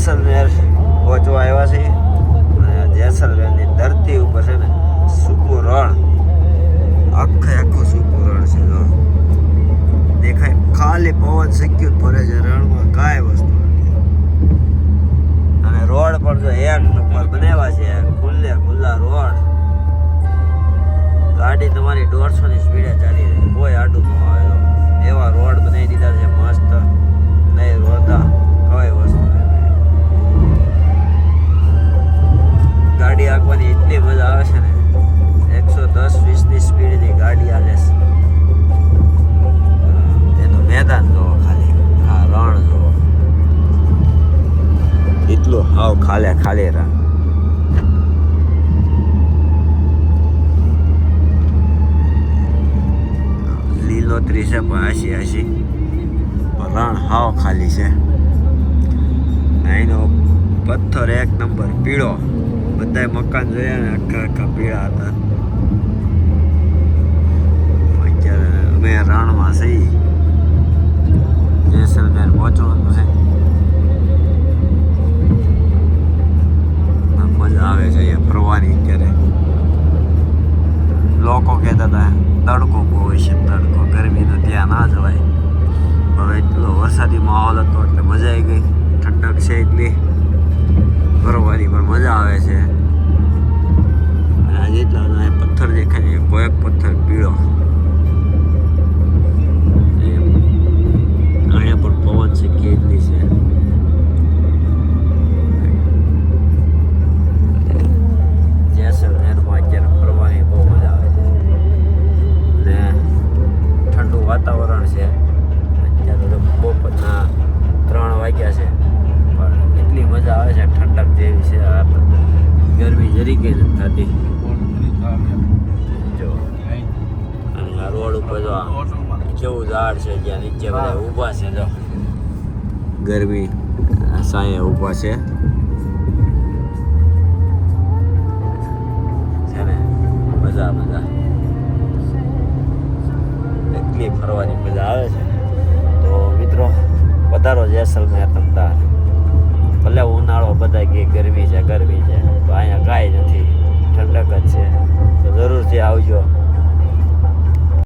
જેસલમેર પહોંચવા આવ્યા છીએ અને જેસલમેરની ધરતી ઉપર છે ને સૂકું રણ, આખું સૂકું રણ છે. જો દેખાય, ખાલી પવન સક્યું ફરે છે, રણમાં કાંઈ વસ્તુ નથી. અને રોડ પણ જો એક નંબર બનાવ્યા છે, ખુલ્લા રોડ. ગાડી તમારી 150 ની સ્પીડે ચાલી રહી, કોઈ આડું ન આવે. એવા રોડ બનાવી દીધા છે મસ્ત, નહીં રોતા કોઈ વસ્તુ નહીં. ગાડી હાંકવાની એટલી મજા આવે છે ને, 110-120 ની સ્પીડની ગાડી હાલે છે. એનું મેદાન જોવો ખાલી, હા રણ જોવો, એટલું હાવ ખાલી રણ. લીલોતરી છે પણ આશી રણ હાવ ખાલી છે. એનો પથ્થર એક નંબર પીળો, બધા મકાન જોયા ને આખા પીળા હતા. અત્યારે અમે રણમાં છીએ, જેસલમેર પહોંચવાનું છે. મજા આવે છે અહીંયા ફરવાની. અત્યારે લોકો કહેતા હતા તડકો બહુ હોય છે, તડકો ગરમીનો ત્યાં ના જવાય. હવે એટલો વરસાદી માહોલ હતો એટલે મજા આવી ગઈ. ઠંડક છે એટલી ફરવાની પણ મજા આવે છે. અને આજે એટલા બધા પથ્થર દેખાય છે, કોઈક પથ્થર પીળો. અહીંયા પણ પવન છે કેટલી છે. જેસલમેરમાં અત્યારે ફરવાની બહુ મજા આવે છે ને ઠંડુ વાતાવરણ છે. અત્યારે તો બપોરના 3 વાગ્યા છે પણ એટલી મજા આવે છે, ઠંડક જેવી છે. આ ગરમી જરીકે નથી થતી. જો અને આ રોડ ઉપર જો કેવું ઝાડ છે, જ્યાં નીચે બધા ઊભા છે. જો ગરમી સાંયે ઊભા છે ને, મજા એટલી ફરવાની મજા આવે છે. તો મિત્રો વધારો જેસલમેર તમતાર. ભલે ઉનાળો બધા કે ગરમી છે,